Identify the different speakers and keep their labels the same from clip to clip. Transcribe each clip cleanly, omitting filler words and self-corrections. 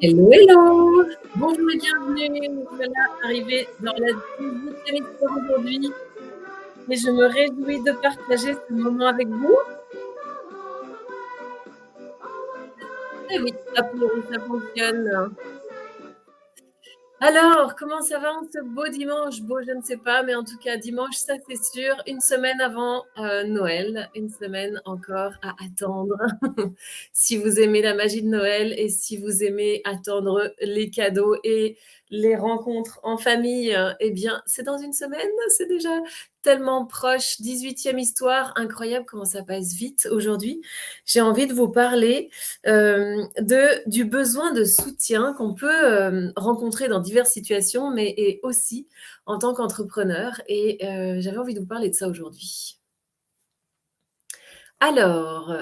Speaker 1: Hello, hello! Bonjour et bienvenue. Nous voilà arrivés dans la 18e histoire aujourd'hui et je me réjouis de partager ce moment avec vous. Et oui, a priori ça fonctionne. Alors, comment ça va en ce beau dimanche? Beau, je ne sais pas, mais en tout cas dimanche, ça c'est sûr, une semaine avant, Noël, une semaine encore à attendre. Si vous aimez la magie de Noël et si vous aimez attendre les cadeaux et les rencontres en famille, eh bien, c'est dans une semaine, c'est déjà tellement proche. 18e histoire, incroyable comment ça passe vite aujourd'hui. J'ai envie de vous parler du besoin de soutien qu'on peut rencontrer dans diverses situations, mais et aussi en tant qu'entrepreneur. Et j'avais envie de vous parler de ça aujourd'hui. Alors,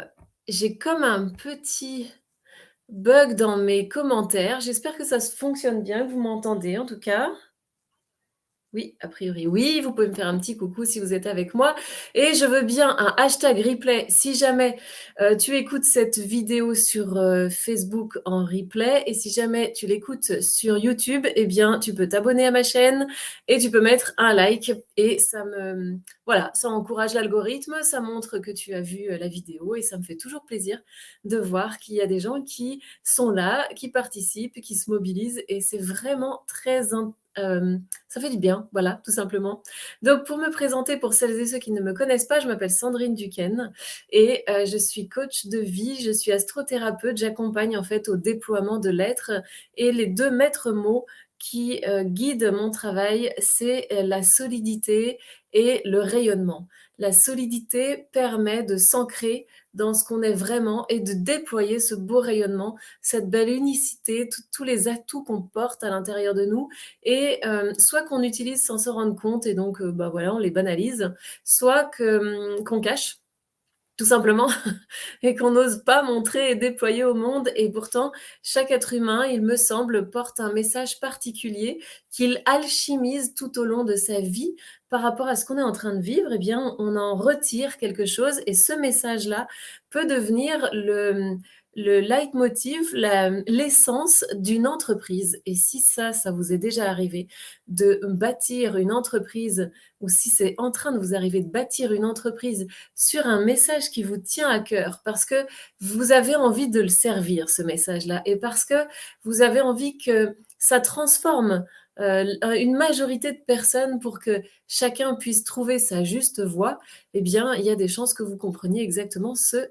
Speaker 1: j'ai comme un petit bug dans mes commentaires. J'espère que ça se fonctionne bien, que vous m'entendez en tout cas. Oui, a priori oui, vous pouvez me faire un petit coucou si vous êtes avec moi et je veux bien un hashtag replay si jamais, tu écoutes cette vidéo sur, Facebook en replay et si jamais tu l'écoutes sur YouTube, eh bien, tu peux t'abonner à ma chaîne et tu peux mettre un like et ça me voilà, ça encourage l'algorithme, ça montre que tu as vu, la vidéo et ça me fait toujours plaisir de voir qu'il y a des gens qui sont là, qui participent, qui se mobilisent et c'est vraiment très ça fait du bien, voilà, tout simplement. Donc pour me présenter, pour celles et ceux qui ne me connaissent pas, je m'appelle Sandrine Duquesne et je suis coach de vie, je suis astrothérapeute, j'accompagne en fait au déploiement de l'être et les 2 maîtres mots qui, guident mon travail, c'est, la solidité et le rayonnement. La solidité permet de s'ancrer dans ce qu'on est vraiment et de déployer ce beau rayonnement, cette belle unicité, tous les atouts qu'on porte à l'intérieur de nous et soit qu'on utilise sans se rendre compte et donc bah, voilà, on les banalise, soit qu'on cache tout simplement et qu'on n'ose pas montrer et déployer au monde et pourtant chaque être humain, il me semble, porte un message particulier qu'il alchimise tout au long de sa vie par rapport à ce qu'on est en train de vivre. Eh bien, on en retire quelque chose et ce message-là peut devenir le leitmotiv, l'essence d'une entreprise. Et si ça vous est déjà arrivé de bâtir une entreprise ou si c'est en train de vous arriver de bâtir une entreprise sur un message qui vous tient à cœur, parce que vous avez envie de le servir, ce message-là, et parce que vous avez envie que ça transforme une majorité de personnes pour que chacun puisse trouver sa juste voie, eh bien, il y a des chances que vous compreniez exactement ce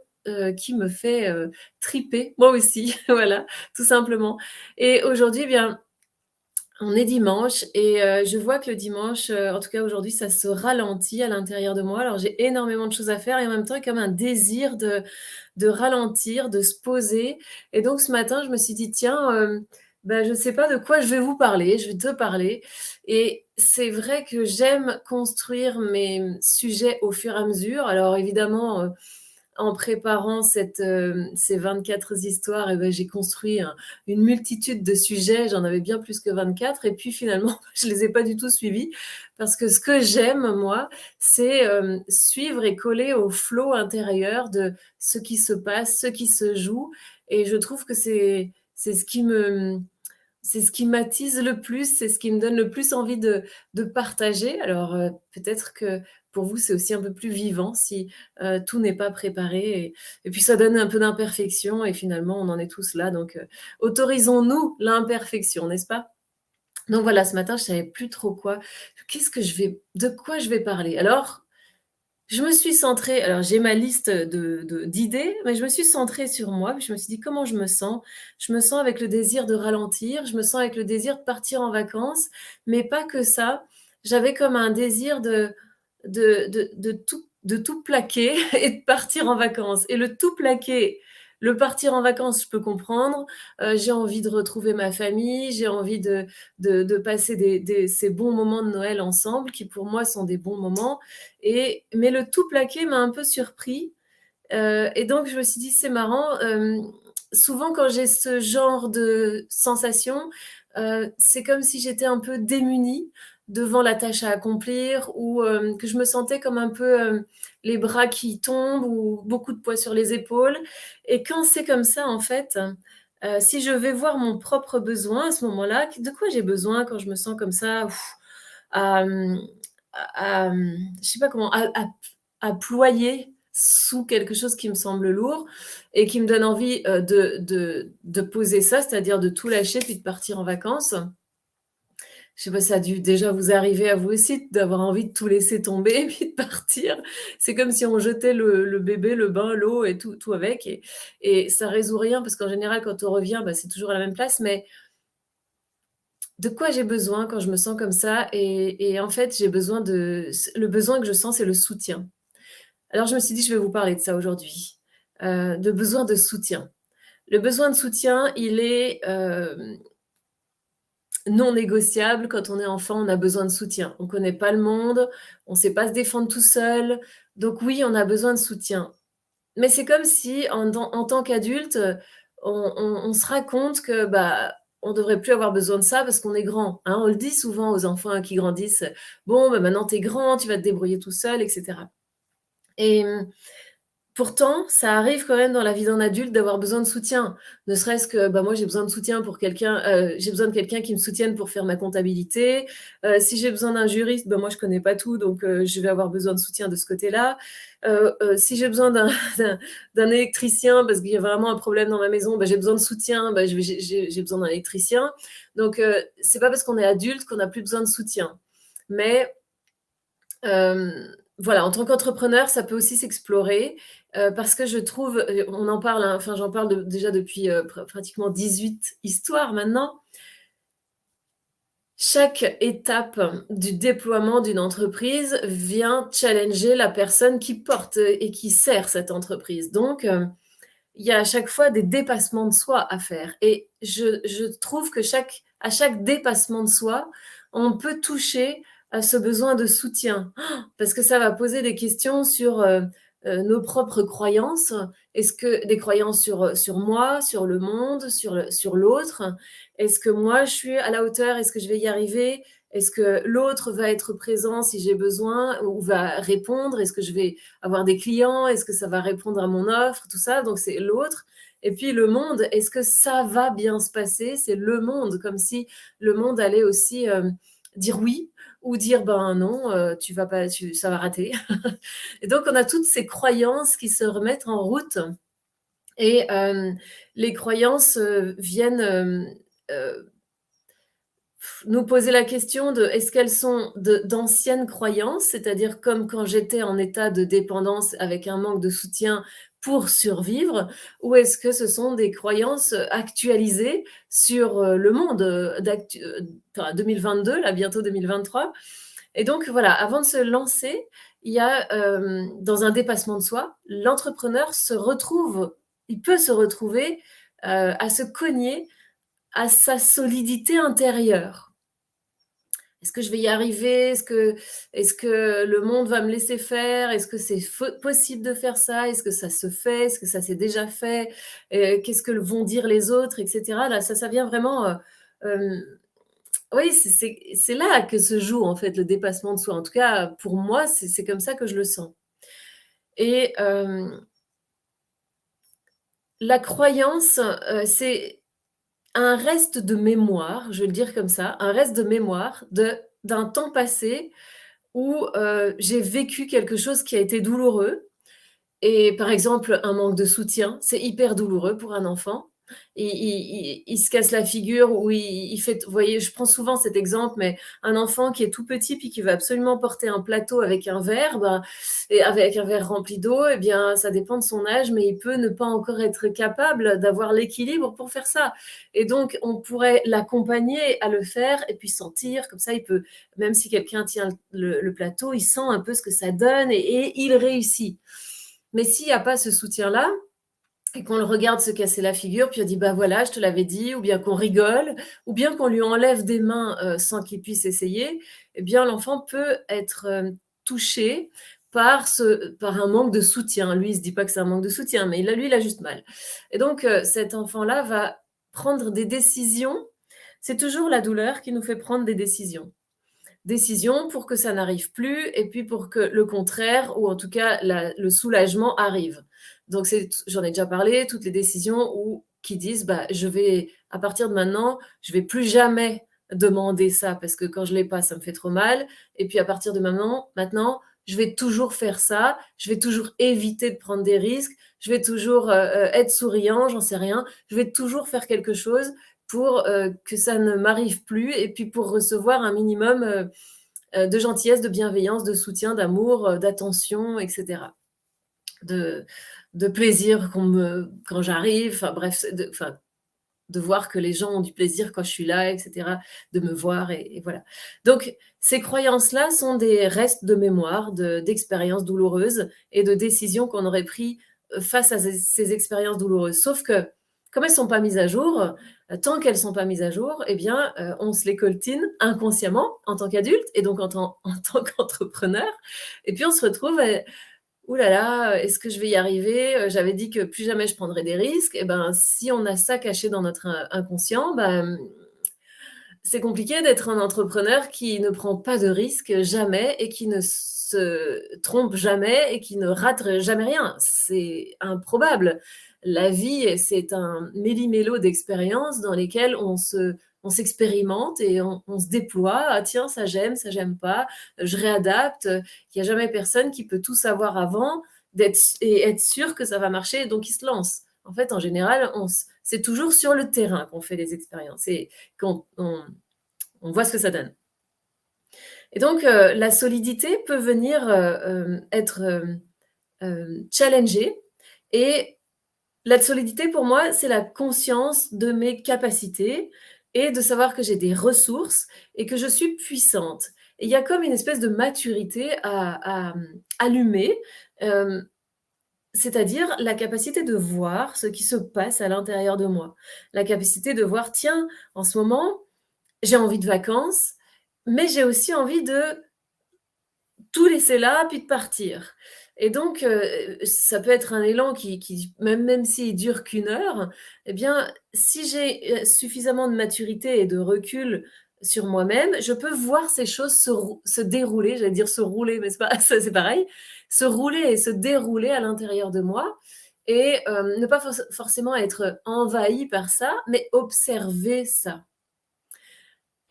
Speaker 1: qui me fait triper, moi aussi, voilà, tout simplement. Et aujourd'hui, eh bien, on est dimanche et je vois que le dimanche, en tout cas aujourd'hui, ça se ralentit à l'intérieur de moi. Alors j'ai énormément de choses à faire et en même temps, il y a comme un désir de ralentir, de se poser et donc ce matin, je me suis dit: «Tiens, bah, je ne sais pas de quoi je vais vous parler, je vais te parler» et c'est vrai que j'aime construire mes, sujets au fur et à mesure. Alors évidemment, en préparant ces 24 histoires et ben j'ai construit une multitude de sujets, j'en avais bien plus que 24 et puis finalement je les ai pas du tout suivis parce que ce que j'aime moi, c'est, suivre et coller au flow intérieur de ce qui se passe, ce qui se joue et je trouve que c'est ce qui m'attise le plus, c'est ce qui me donne le plus envie de partager. Alors, peut-être que pour vous, c'est aussi un peu plus vivant si, tout n'est pas préparé et puis ça donne un peu d'imperfection et finalement on en est tous là donc, autorisons-nous l'imperfection, n'est-ce pas? Donc voilà, ce matin, je savais plus trop de quoi je vais parler? Alors je me suis centrée alors j'ai ma liste d'idées, mais je me suis centrée sur moi, puis je me suis dit: «Comment je me sens?» Je me sens avec le désir de ralentir, je me sens avec le désir de partir en vacances, mais pas que ça. J'avais comme un désir de tout plaquer et de partir en vacances et le tout plaquer, le partir en vacances, je peux comprendre. J'ai envie de retrouver ma famille, j'ai envie de passer ces bons moments de Noël ensemble qui, pour moi, sont des bons moments mais le tout plaqué m'a un peu surpris, et donc je me suis dit: «C'est marrant», souvent quand j'ai ce genre de sensation, c'est comme si j'étais un peu démunie devant la tâche à accomplir ou que je me sentais comme un peu, les bras qui tombent ou beaucoup de poids sur les épaules et quand c'est comme ça, en fait, Si je vais voir mon propre besoin à ce moment-là, de quoi j'ai besoin quand je me sens comme ça? À, je sais pas comment, à ployer sous quelque chose qui me semble lourd et qui me donne envie, de poser ça, c'est-à-dire de tout lâcher puis de partir en vacances. Je sais pas si ça a dû déjà vous arriver à vous aussi d'avoir envie de tout laisser tomber et puis de partir. C'est comme si on jetait le bébé, le bain, l'eau et tout avec et ça résout rien parce qu'en général quand on revient, bah, c'est toujours à la même place, mais de quoi j'ai besoin quand je me sens comme ça? Et en fait, j'ai besoin le besoin que je sens, c'est le soutien. Alors je me suis dit: «Je vais vous parler de ça aujourd'hui», de besoin de soutien. Le besoin de soutien, il est, non négociable. Quand on est enfant, on a besoin de soutien. On ne connaît pas le monde, on ne sait pas se défendre tout seul, donc oui, on a besoin de soutien. Mais c'est comme si en tant qu'adulte, on se raconte que, bah, on devrait plus avoir besoin de ça parce qu'on est grand, hein. On le dit souvent aux enfants qui grandissent: «Bon, bah, maintenant tu es grand, tu vas te débrouiller tout seul» et cetera et pourtant, ça arrive quand même dans la vie d'un adulte d'avoir besoin de soutien. Ne serait-ce que, bah, moi j'ai besoin de soutien pour quelqu'un, j'ai besoin de quelqu'un qui me soutienne pour faire ma comptabilité. Si j'ai besoin d'un juriste, bah, moi je connais pas tout donc je vais avoir besoin de soutien de ce côté-là. Si j'ai besoin d'un électricien parce qu'il y a vraiment un problème dans ma maison, bah, j'ai besoin de soutien, bah, je vais j'ai besoin d'un électricien. Donc c'est pas parce qu'on est adulte qu'on a plus besoin de soutien. Mais voilà, en tant qu'entrepreneur, ça peut aussi s'explorer, parce que je trouve, on en parle, hein, enfin j'en parle déjà depuis, pratiquement 18 histoires maintenant. Chaque étape du déploiement d'une entreprise vient challenger la personne qui porte, et qui sert cette entreprise. Donc, il y a à chaque fois des dépassements de soi à faire et je trouve que à chaque dépassement de soi, on peut toucher à ce besoin de soutien. Parce que ça va poser des questions sur, nos propres croyances. Est-ce que des croyances sur moi, sur le monde, sur l'autre? Est-ce que moi, je suis à la hauteur? Est-ce que je vais y arriver? Est-ce que l'autre va être présent si j'ai besoin ou va répondre? Est-ce que je vais avoir des clients? Est-ce que ça va répondre à mon offre? Tout ça, donc c'est l'autre. Et puis le monde, est-ce que ça va bien se passer? C'est le monde, comme si le monde allait aussi dire oui ou dire ben non, tu vas pas, ça va rater. Et donc on a toutes ces croyances qui se remettent en route et les croyances viennent nous poser la question de est-ce qu'elles sont d'anciennes croyances, c'est-à-dire comme quand j'étais en état de dépendance avec un manque de soutien pour survivre, ou est-ce que ce sont des croyances actualisées sur le monde enfin, 2022, là bientôt 2023. Et donc voilà, avant de se lancer, il y a dans un dépassement de soi, l'entrepreneur il peut se retrouver à se cogner à sa solidité intérieure. Est-ce que je vais y arriver? Est-ce que le monde va me laisser faire? Est-ce que c'est possible de faire ça? Est-ce que ça se fait? Est-ce que ça s'est déjà fait? Qu'est-ce que vont dire les autres, et cetera? Là, ça vient vraiment, hem, oui, c'est là que se joue, en fait, le dépassement de soi. En tout cas, pour moi, c'est comme ça que je le sens et la croyance, c'est un reste de mémoire, je vais le dire comme ça, un reste de mémoire d'un temps passé où, j'ai vécu quelque chose qui a été douloureux et par exemple, un manque de soutien, c'est hyper douloureux pour un enfant. Il se casse la figure ou il fait, vous voyez, je prends souvent cet exemple, mais un enfant qui est tout petit puis qui veut absolument porter un plateau avec un verre, ben et avec un verre rempli d'eau et bien, ça dépend de son âge, mais il peut ne pas encore être capable d'avoir l'équilibre pour faire ça et donc on pourrait l'accompagner à le faire et puis sentir, comme ça il peut, même si quelqu'un tient le plateau, il sent un peu ce que ça donne et il réussit. Mais s'il y a pas ce soutien-là et qu'on le regarde se casser la figure, puis on dit: «Bah, voilà, je te l'avais dit», ou bien qu'on rigole, ou bien qu'on lui enlève des mains, sans qu'il puisse essayer, eh bien l'enfant peut être, touché par un manque de soutien. Lui, il se dit pas que c'est un manque de soutien, mais il a juste mal. Et donc cet enfant-là va prendre des décisions. C'est toujours la douleur qui nous fait prendre des décisions. Décision pour que ça n'arrive plus et puis pour que le contraire ou en tout cas le soulagement arrive. Donc j'en ai déjà parlé, toutes les décisions où qui disent: «Bah, je vais à partir de maintenant, je vais plus jamais demander ça parce que quand je l'ai pas, ça me fait trop mal et puis à partir de maintenant, je vais toujours faire ça, je vais toujours éviter de prendre des risques, je vais toujours, être souriant, j'en sais rien. Je vais toujours faire quelque chose pour, que ça ne m'arrive plus et puis pour recevoir un minimum, de gentillesse, de bienveillance, de soutien, d'amour, d'attention et cetera. De de plaisir quand j'arrive, enfin bref, de voir que les gens ont du plaisir quand je suis là et cetera, de me voir et voilà. Donc ces croyances-là sont des restes de mémoire, d'expériences douloureuses et de décisions qu'on aurait pris, face à ces expériences douloureuses. Sauf que, comme elles sont pas mises à jour, tant qu'elles sont pas mises à jour et bien, on se les coltine inconsciemment en tant qu'adulte et donc en tant qu'entrepreneur et puis on se retrouve, ouh là là, est-ce que je vais y arriver? J'avais dit que plus jamais je prendrais des risques et ben, si on a ça caché dans notre inconscient, c'est compliqué d'être un entrepreneur qui ne prend pas de risques jamais et qui ne se trompe jamais et qui ne rate jamais rien. C'est improbable. La vie, c'est un méli-mélo d'expériences dans lesquelles on s'expérimente et on se déploie. «Ah tiens, ça j'aime pas, je réadapte». Il y a jamais personne qui peut tout savoir avant d'être et être sûr que ça va marcher, donc il se lance. En fait, en général, c'est toujours sur le terrain qu'on fait des expériences et qu'on on voit ce que ça donne. Et donc, la solidité peut venir, être, challengée et la solidité pour moi, c'est la conscience de mes capacités et de savoir que j'ai des ressources et que je suis puissante. Et il y a comme une espèce de maturité allumer, hem, c'est-à-dire la capacité de voir ce qui se passe à l'intérieur de moi. La capacité de voir: «Tiens, en ce moment, j'ai envie de vacances, mais j'ai aussi envie de tout laisser là, puis de partir et donc ça peut être un élan qui même s'il dure qu'une heure et bien, si j'ai, suffisamment de maturité et de recul sur moi-même, je peux voir ces choses se dérouler, j'allais dire se rouler, mais c'est pas ça c'est pareil, se rouler et se dérouler à l'intérieur de moi et ne pas forcément être envahi par ça, mais observer ça.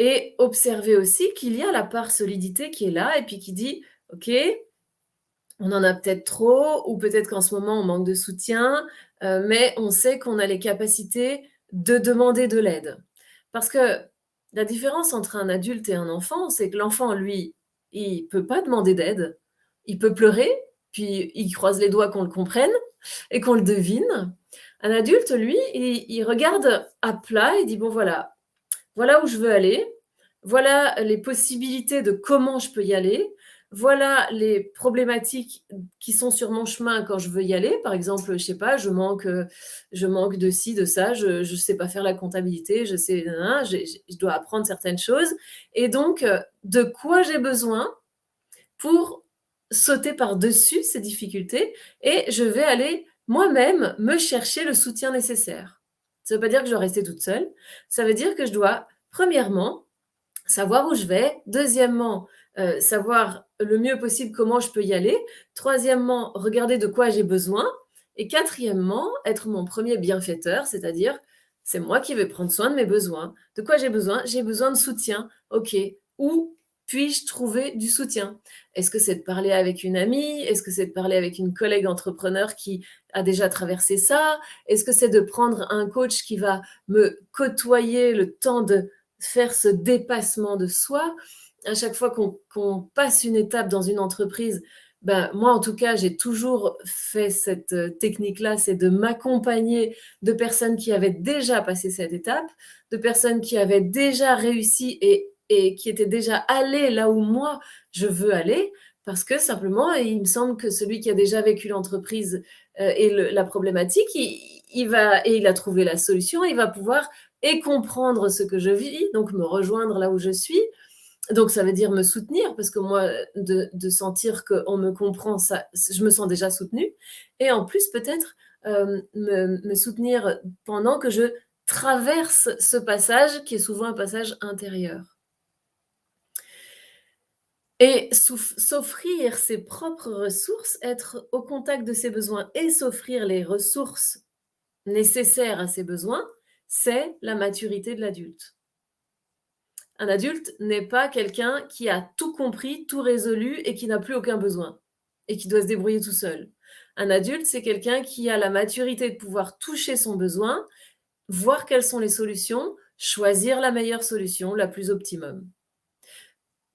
Speaker 1: Et observer aussi qu'il y a la part solidité qui est là et puis qui dit: «OK, on en a peut-être trop ou peut-être qu'en ce moment on manque de soutien, mais on sait qu'on a les capacités de demander de l'aide». Parce que la différence entre un adulte et un enfant, c'est que l'enfant, lui, il peut pas demander d'aide. Il peut pleurer, puis il croise les doigts qu'on le comprenne et qu'on le devine. Un adulte, lui, il regarde à plat et dit: «Bon voilà où je veux aller, voilà les possibilités de comment je peux y aller, voilà les problématiques qui sont sur mon chemin quand je veux y aller. Par exemple, je sais pas, je manque de ci, de ça, je sais pas faire la comptabilité, je sais nin nin, je dois apprendre certaines choses et donc de quoi j'ai besoin pour sauter par-dessus ces difficultés et je vais aller moi-même me chercher le soutien nécessaire. Ça ne veut pas dire que je dois rester toute seule, ça veut dire que je dois, premièrement, savoir où je vais. Deuxièmement, savoir le mieux possible comment je peux y aller. Troisièmement, regarder de quoi j'ai besoin. Et quatrièmement, être mon premier bienfaiteur, c'est-à-dire, c'est moi qui vais prendre soin de mes besoins. De quoi j'ai besoin? J'ai besoin de soutien. OK. Où puis-je trouver du soutien? Est-ce que c'est de parler avec une amie? Est-ce que c'est de parler avec une collègue entrepreneur qui a déjà traversé ça? Est-ce que c'est de prendre un coach qui va me côtoyer le temps de faire ce dépassement de soi. À chaque fois qu'on passe une étape dans une entreprise, ben, moi en tout cas, j'ai toujours fait cette, technique-là, c'est de m'accompagner de personnes qui avaient déjà passé cette étape, de personnes qui avaient déjà réussi et qui étaient déjà allées là où moi je veux aller. Parce que simplement, il me semble que celui qui a déjà vécu l'entreprise, et le la problématique, il va et il a trouvé la solution, il va pouvoir et comprendre ce que je vis, donc me rejoindre là où je suis. Donc ça veut dire me soutenir parce que moi, de sentir qu'on me comprend, ça je me sens déjà soutenue et en plus peut-être, me soutenir pendant que je traverse ce passage qui est souvent un passage intérieur et s'offrir ses propres ressources, être au contact de ses besoins et s'offrir les ressources nécessaire à ses besoins, c'est la maturité de l'adulte. Un adulte n'est pas quelqu'un qui a tout compris, tout résolu et qui n'a plus aucun besoin et qui doit se débrouiller tout seul. Un adulte, c'est quelqu'un qui a la maturité de pouvoir toucher son besoin, voir quelles sont les solutions, choisir la meilleure solution, la plus optimum.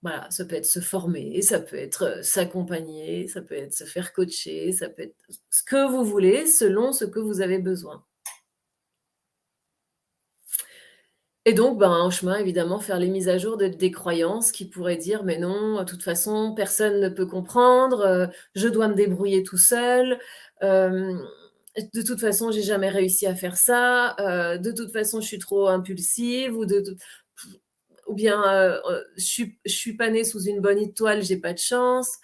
Speaker 1: Voilà, ça peut être se former, ça peut être, s'accompagner, ça peut être se faire coacher, ça peut être ce que vous voulez selon ce que vous avez besoin. Et donc, ben, en chemin, évidemment, faire les mises à jour de des croyances qui pourraient dire: «Mais non, de toute façon, personne ne peut comprendre, je dois me débrouiller tout seul, hem, de toute façon, j'ai jamais réussi à faire ça, de toute façon, je suis trop impulsive» ou bien, «Je suis pas née sous une bonne étoile, j'ai pas de chance,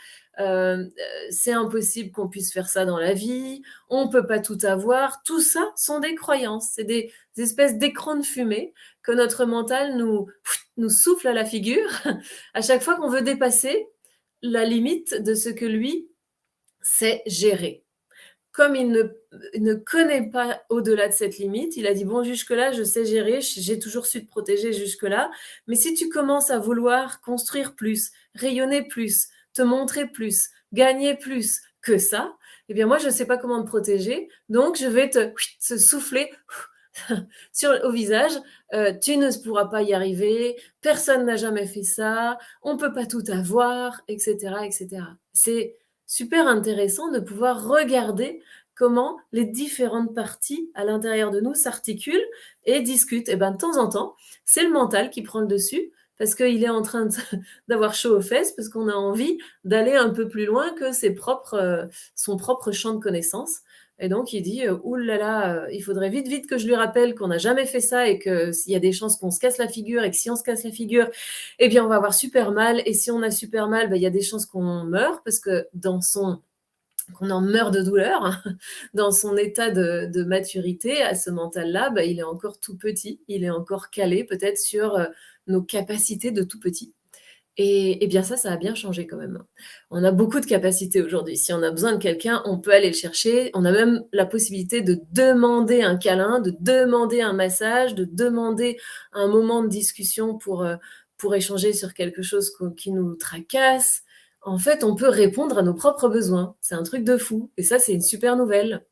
Speaker 1: c'est impossible qu'on puisse faire ça dans la vie, on peut pas tout avoir». Tout ça sont des croyances, c'est des espèces d'écrans de fumée que notre mental nous souffle à la figure à chaque fois qu'on veut dépasser la limite de ce que lui sait gérer. Comme il ne connaît pas au-delà de cette limite, il a dit: «Bon, jusque-là, je sais gérer, j'ai toujours su te protéger jusque-là, mais si tu commences à vouloir construire plus, rayonner plus, te montrer plus, gagner plus que ça, eh bien, moi, je ne sais pas comment te protéger, donc je vais te souffler au visage, tu ne pourras pas y arriver, personne n'a jamais fait ça, on ne peut pas tout avoir», et cetera, et cetera. C'est super intéressant de pouvoir regarder comment les différentes parties à l'intérieur de nous s'articulent et discutent. Et ben, de temps en temps, c'est le mental qui prend le dessus parce qu'il est en train d'avoir chaud aux fesses, parce qu'on a envie d'aller un peu plus loin que son propre champ de connaissances. Et donc il dit, «Ouh là là, il faudrait vite, vite que je lui rappelle qu'on n'a jamais fait ça et que s'il y a des chances qu'on se casse la figure et que si on se casse la figure, eh bien on va avoir super mal et si on a super mal, bah, il y a des chances qu'on meure parce que qu'on en meurt de douleur, hein, dans son état de maturité, à ce mental-là, bah, il est encore tout petit, il est encore calé peut-être sur, nos capacités de tout petit. Et bien ça a bien changé quand même, hein. On a beaucoup de capacités aujourd'hui. Si on a besoin de quelqu'un, on peut aller le chercher. On a même la possibilité de demander un câlin, de demander un massage, de demander un moment de discussion pour échanger sur quelque chose qui nous tracasse. En fait, on peut répondre à nos propres besoins. C'est un truc de fou et ça, c'est une super nouvelle.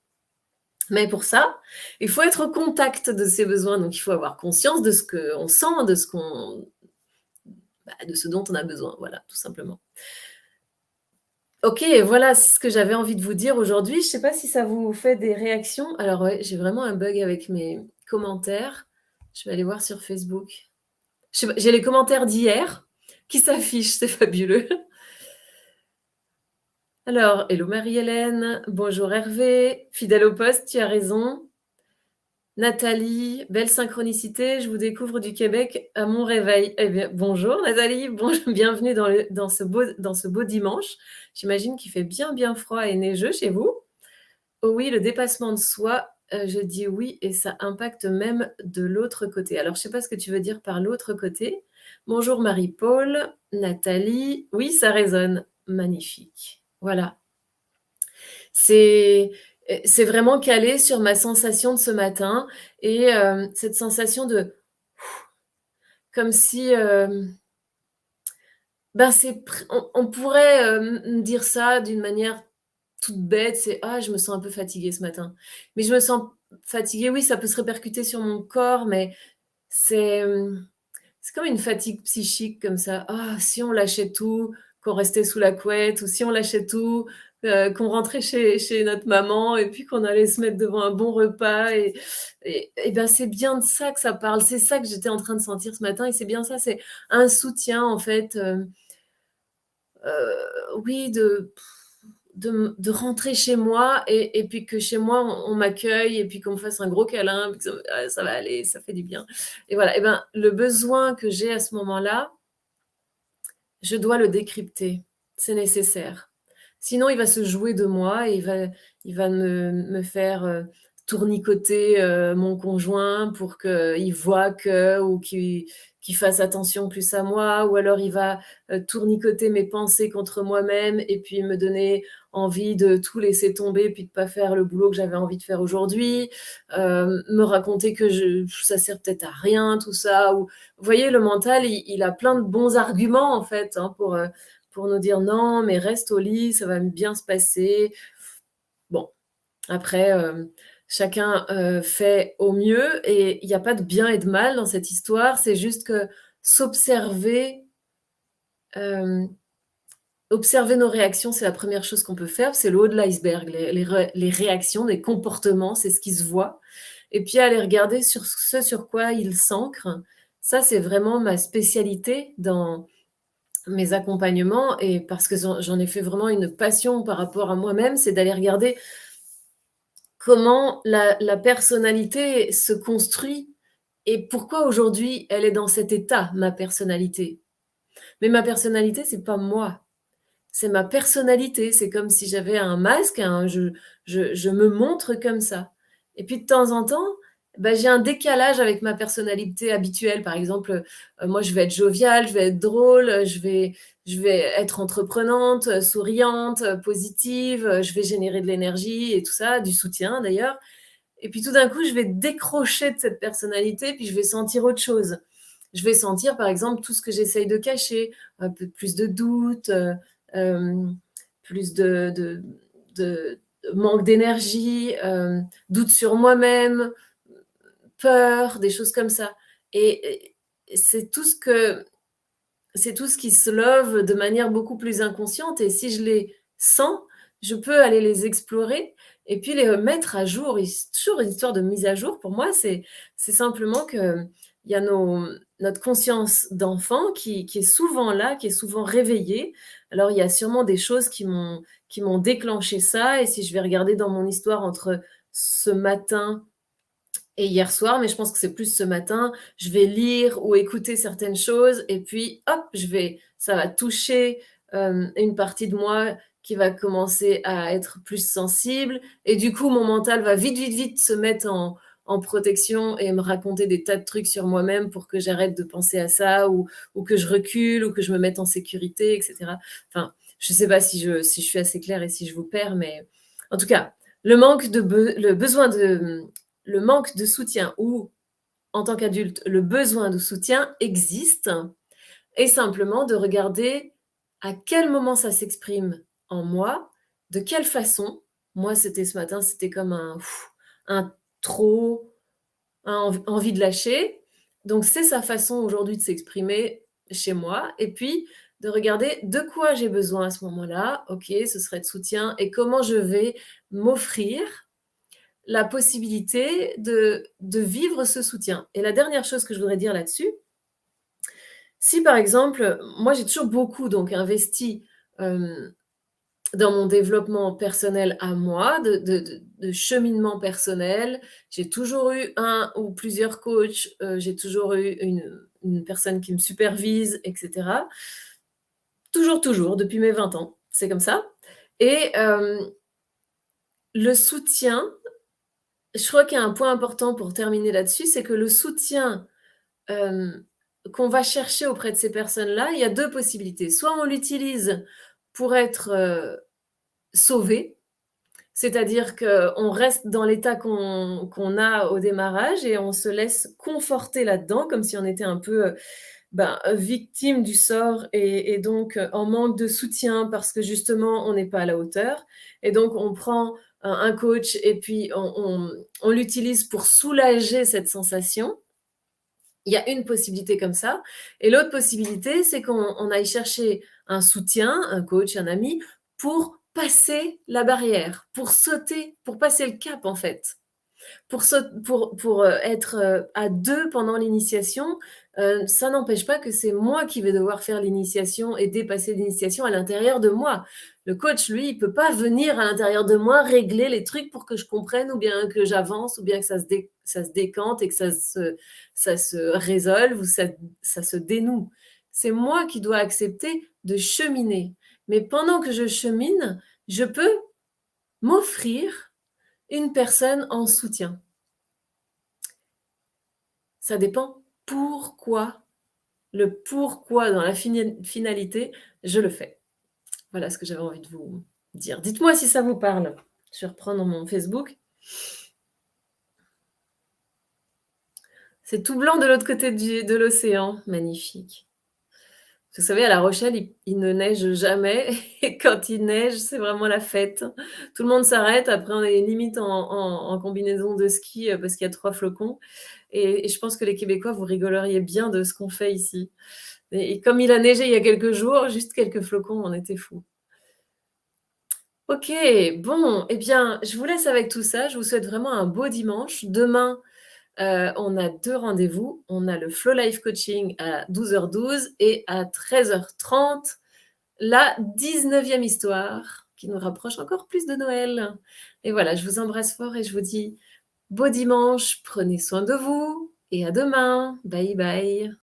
Speaker 1: Mais pour ça, il faut être au contact de ses besoins, donc il faut avoir conscience de ce qu'on sent, de ce dont on a besoin, voilà, tout simplement. OK, voilà ce que j'avais envie de vous dire aujourd'hui. Je ne sais pas si ça vous fait des réactions? Alors ouais, j'ai vraiment un bug avec mes commentaires. Je vais aller voir sur Facebook. Je sais pas, j'ai les commentaires d'hier qui s'affichent, c'est fabuleux. Alors, hello Marie-Hélène, bonjour Hervé, fidèle au poste, tu as raison. Nathalie, belle synchronicité, je vous découvre du Québec à mon réveil. Eh bien, bonjour Nathalie, bienvenue dans ce beau dimanche. J'imagine qu'il fait bien, bien froid et neigeux chez vous. Oh oui, le dépassement de soi, je dis oui et ça impacte même de l'autre côté. Alors, je ne sais pas ce que tu veux dire par l'autre côté. Bonjour Marie-Paul, Nathalie. Oui, ça résonne. Magnifique. Voilà. C'est c'est vraiment calé sur ma sensation de ce matin et cette sensation de comme si, ben, c'est pr on pourrait, dire ça d'une manière toute bête, c'est: «Ah, je me sens un peu fatiguée ce matin». Mais je me sens fatiguée, oui, ça peut se répercuter sur mon corps, mais c'est, c'est comme une fatigue psychique comme ça. Ah, si on lâchait tout, qu'on restait sous la couette ou si on lâchait tout, qu'on rentrait chez notre maman et puis qu'on allait se mettre devant un bon repas et ben, c'est bien de ça que ça parle. C'est ça que j'étais en train de sentir ce matin et c'est bien ça, c'est un soutien en fait, oui de rentrer chez moi et puis que chez moi on m'accueille et puis qu'on me fasse un gros câlin, puis que ça va aller, ça fait du bien et voilà et ben, le besoin que j'ai à ce moment-là, je dois le décrypter. C'est nécessaire. Sinon, il va se jouer de moi et il va me faire, tournicoter, mon conjoint pour qu'il voie que ou qu'il fasse attention plus à moi, ou alors il va, tournicoter mes pensées contre moi-même et puis me donner envie de tout laisser tomber, puis de pas faire le boulot que j'avais envie de faire aujourd'hui, me raconter que ça sert peut-être à rien tout ça, ou vous voyez, le mental, il a plein de bons arguments en fait, hein, pour nous dire: «Non, mais reste au lit, ça va bien se passer». Bon, après, chacun, fait au mieux, et il y a pas de bien et de mal dans cette histoire. C'est juste que s'observer, hem, observer nos réactions, c'est la première chose qu'on peut faire. C'est le haut de l'iceberg. Les réactions, les comportements, c'est ce qui se voit, et puis aller regarder sur ce sur quoi ils s'ancrent. Ça, c'est vraiment ma spécialité dans mes accompagnements, et parce que j'en ai fait vraiment une passion par rapport à moi-même, c'est d'aller regarder comment la personnalité se construit et pourquoi aujourd'hui elle est dans cet état, ma personnalité. Mais ma personnalité, c'est pas moi, c'est ma personnalité. C'est comme si j'avais un masque, je me montre comme ça, et puis de temps en temps, bah, j'ai un décalage avec ma personnalité habituelle. Par exemple, moi je vais être joviale, je vais être drôle, je vais être entreprenante, souriante, positive, je vais générer de l'énergie et tout ça, du soutien d'ailleurs, et puis tout d'un coup, je vais décrocher de cette personnalité, puis je vais sentir autre chose. Je vais sentir, par exemple, tout ce que j'essaye de cacher, un peu plus de doute, plus de manque d'énergie, doute sur moi-même, peur, des choses comme ça. Et c'est tout ce qui se love de manière beaucoup plus inconsciente, et si je les sens, je peux aller les explorer et puis les remettre à jour. Et c'est toujours une histoire de mise à jour. Pour moi, c'est simplement qu'il y a notre conscience d'enfant qui est souvent là, qui est souvent réveillée. Alors il y a sûrement des choses qui m'ont déclenché ça, et si je vais regarder dans mon histoire entre ce matin et hier soir, mais je pense que c'est plus ce matin, je vais lire ou écouter certaines choses, et puis hop, ça va toucher, une partie de moi qui va commencer à être plus sensible, et du coup, mon mental va vite, vite, vite se mettre en protection et me raconter des tas de trucs sur moi-même pour que j'arrête de penser à ça, ou que je recule, ou que je me mette en sécurité, et cetera. Enfin, je ne sais pas si je suis assez claire et si je vous perds, mais en tout cas, le besoin de le manque de soutien, ou en tant qu'adulte, le besoin de soutien existe, et simplement de regarder à quel moment ça s'exprime en moi, de quelle façon. Moi, c'était ce matin, c'était comme un trop, envie de lâcher. Donc c'est sa façon aujourd'hui de s'exprimer chez moi, et puis de regarder de quoi j'ai besoin à ce moment-là. OK, ce serait de soutien, et comment je vais m'offrir la possibilité de vivre ce soutien. Et la dernière chose que je voudrais dire là-dessus, si par exemple, moi j'ai toujours beaucoup donc investi, hem, dans mon développement personnel à moi, de cheminement personnel. J'ai toujours eu un ou plusieurs coachs, j'ai toujours eu une personne qui me supervise, et cetera. Toujours, toujours, depuis mes 20 ans, c'est comme ça, et le soutien, je crois qu'il y a un point important pour terminer là-dessus, c'est que le soutien, hem, qu'on va chercher auprès de ces personnes-là, il y a 2 possibilités. Soit on l'utilise pour être, sauvé, c'est-à-dire qu'on reste dans l'état qu'on a au démarrage et on se laisse conforter là-dedans, comme si on était un peu, victime du sort, et donc en manque de soutien parce que justement on n'est pas à la hauteur, et donc on prend un coach et puis on l'utilise pour soulager cette sensation. Il y a une possibilité comme ça, et l'autre possibilité, c'est qu'on aille chercher un soutien, un coach, un ami, pour passer la barrière, pour sauter, pour passer le cap en fait. Pour être, à 2 pendant l'initiation, ça n'empêche pas que c'est moi qui vais devoir faire l'initiation et dépasser l'initiation à l'intérieur de moi. Le coach, lui, il peut pas venir à l'intérieur de moi régler les trucs pour que je comprenne, ou bien que j'avance, ou bien que ça se décante et que ça se résolve, ou ça se dénoue. C'est moi qui dois accepter de cheminer. Mais pendant que je chemine, je peux m'offrir une personne en soutien. Ça dépend pourquoi. le pourquoi dans la finalité, je le fais. Voilà ce que j'avais envie de vous dire. Dites-moi si ça vous parle. Je vais reprendre mon Facebook. C'est tout blanc de l'autre côté de l'océan. Magnifique. Vous savez, à La Rochelle, il ne neige jamais et quand il neige, c'est vraiment la fête. Tout le monde s'arrête. Après, on est limite en combinaison de ski, parce qu'il y a 3 flocons et je pense que les Québécois, vous rigoleriez bien de ce qu'on fait ici et comme il a neigé il y a quelques jours, juste quelques flocons, on était fous. OK, bon, eh bien, je vous laisse avec tout ça. Je vous souhaite vraiment un beau dimanche. Demain, on a 2 rendez-vous. On a le Flow Life Coaching à 12h12 et à 13h30, la 19e histoire qui nous rapproche encore plus de Noël. Et voilà, je vous embrasse fort et je vous dis beau dimanche, prenez soin de vous et à demain. Bye bye.